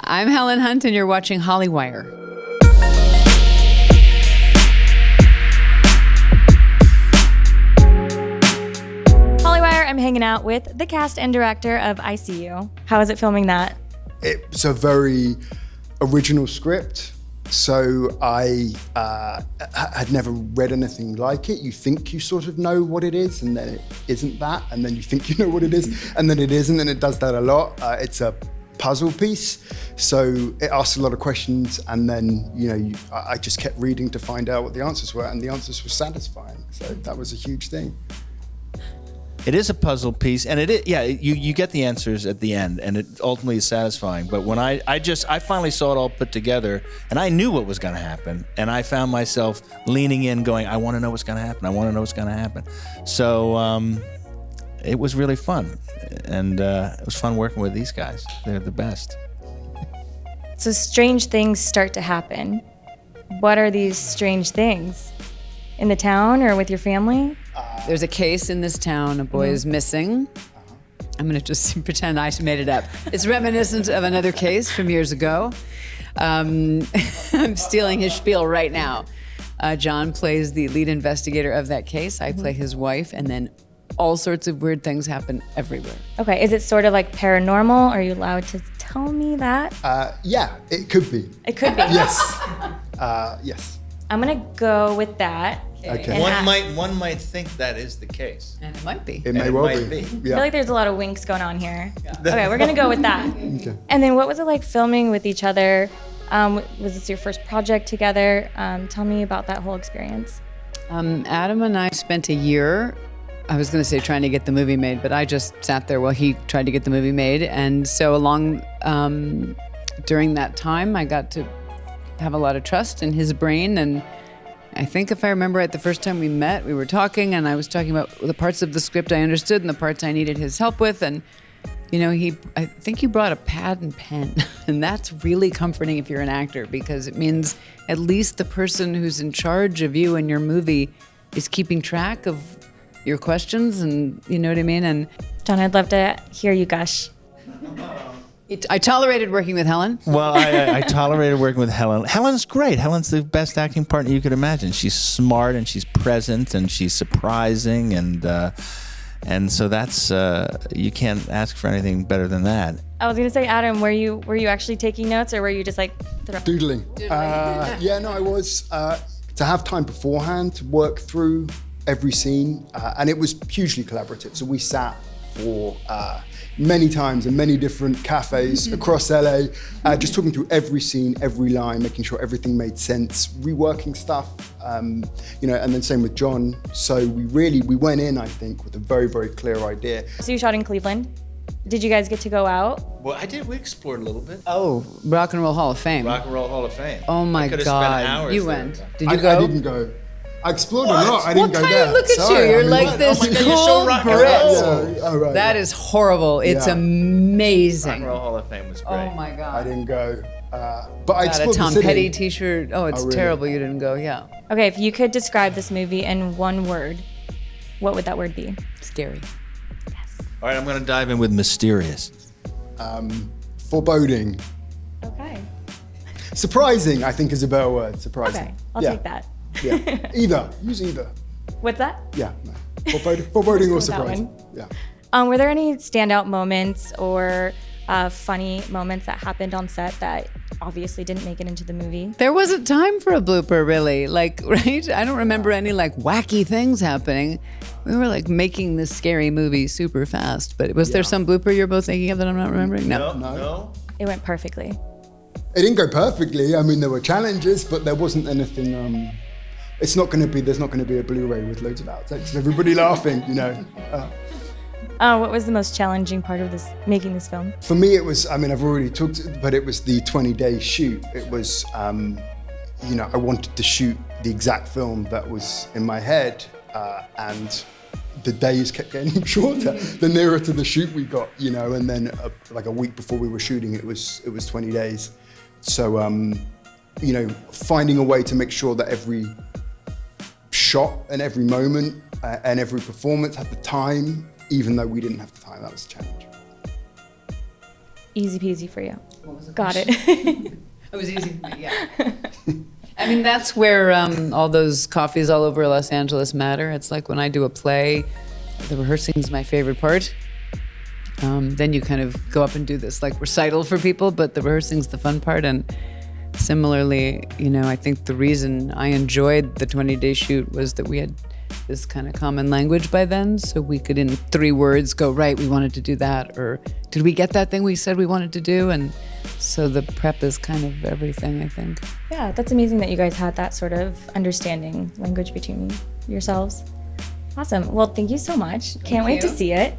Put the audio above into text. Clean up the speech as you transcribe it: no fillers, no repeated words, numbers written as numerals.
I'm Helen Hunt, and you're watching Hollywire. Hollywire, I'm hanging out with the cast and director of I See You. How is it filming that? It's a very original script. So I had never read anything like it. You think you sort of know what it is, and then it isn't that, and then you think you know what it is, and then it isn't, and it does that a lot. It's a puzzle piece, so it asks a lot of questions, and then I just kept reading to find out what the answers were, and the answers were satisfying. So that was a huge thing. It is a puzzle piece, and you get the answers at the end, and it ultimately is satisfying. But when I finally saw it all put together, and I knew what was going to happen, and I found myself leaning in, going, "I want to know what's going to happen. I want to know what's going to happen." So it was really fun, and it was fun working with these guys. They're the best. So strange things start to happen. What are these strange things? In the town or with your family? There's a case in this town. A boy is missing. I'm going to just pretend I made it up. It's reminiscent of another case from years ago. I'm stealing his spiel right now. Jon plays the lead investigator of that case. I play his wife, and then all sorts of weird things happen everywhere. Okay, is it sort of like paranormal? Are you allowed to tell me that? Yeah, it could be. It could be. Yes. Yes. I'm gonna go with that. Okay. One might think that is the case. And it might be. It may well be. I Yeah. feel like there's a lot of winks going on here. Okay, we're gonna go with that. Okay. And then what was it like filming with each other? Was this your first project together? Tell me about that whole experience. Adam and I spent a year, I was going to say trying to get the movie made, but I just sat there while he tried to get the movie made. And so during that time, I got to have a lot of trust in his brain. And I think if I remember right, the first time we met, we were talking, and I was talking about the parts of the script I understood and the parts I needed his help with. And, I think he brought a pad and pen. And that's really comforting if you're an actor, because it means at least the person who's in charge of you and your movie is keeping track of your questions, and you know what I mean? And Jon, I'd love to hear you gush. I tolerated working with Helen. Well, I tolerated working with Helen. Helen's great. Helen's the best acting partner you could imagine. She's smart, and she's present, and she's surprising, and so that's you can't ask for anything better than that. I was gonna say, Adam, were you actually taking notes, or were you just like Doodling. I was. To have time beforehand to work through every scene, and it was hugely collaborative. So we sat for many times in many different cafes across LA, just talking through every scene, every line, making sure everything made sense, reworking stuff, and then same with Jon. So we went in, I think, with a very, very clear idea. So you shot in Cleveland. Did you guys get to go out? Well, I did. We explored a little bit. Oh, Rock and Roll Hall of Fame. Rock and Roll Hall of Fame. Oh my I could have God. spent hours You there. went. Did you go? I didn't go. I explored a lot. I didn't go there. Look at Sorry, you. You're I mean, like what? this Oh my God, you're cool so rock and Brit. roll. Yeah, oh, right, That yeah. is horrible. It's Yeah. amazing. Rock and Roll Hall of Fame was great. Oh my God. I didn't go. But I Got a explored Tom the city. Petty t-shirt. Oh, it's really? terrible you didn't go. Yeah. Okay, if you could describe this movie in one word, what would that word be? Scary. All right, I'm going to dive in with mysterious. Foreboding. Okay. Surprising, I think, is a better word. Surprising. Okay, I'll Yeah. take that. Yeah. Either. Use either. What's that? Yeah. No. Foreboding or With that surprising. one. Yeah. Were there any standout moments or funny moments that happened on set that obviously didn't make it into the movie? There wasn't time for a blooper, really. Right? I don't remember any wacky things happening. We were making this scary movie super fast. But was there some blooper you're both thinking of that I'm not remembering? No. It went perfectly. It didn't go perfectly. I mean, there were challenges, but there wasn't anything. There's not going to be a Blu-ray with loads of outtakes. Everybody laughing, What was the most challenging part of making this film? For me, it was. I mean, I've already talked, but it was the 20-day shoot. It was. I wanted to shoot the exact film that was in my head, and the days kept getting shorter the nearer to the shoot we got, and then a week before we were shooting, it was 20 days. So, finding a way to make sure that every shot and every moment and every performance had the time, even though we didn't have the time, that was a challenge. Easy peasy for you. What was the Got question? it. It was easy for me, yeah. I mean, that's where all those coffees all over Los Angeles matter. It's like when I do a play, the rehearsing is my favorite part. Then you kind of go up and do this like recital for people, but the rehearsing's the fun part. And similarly, I think the reason I enjoyed the 20-day shoot was that we had this kind of common language by then, so we could in 3 words go, right, we wanted to do that, or did we get that thing we said we wanted to do? And so the prep is kind of everything, I think. Yeah, that's amazing that you guys had that sort of understanding language between yourselves. Awesome. Well, thank you so much. Can't wait to see it.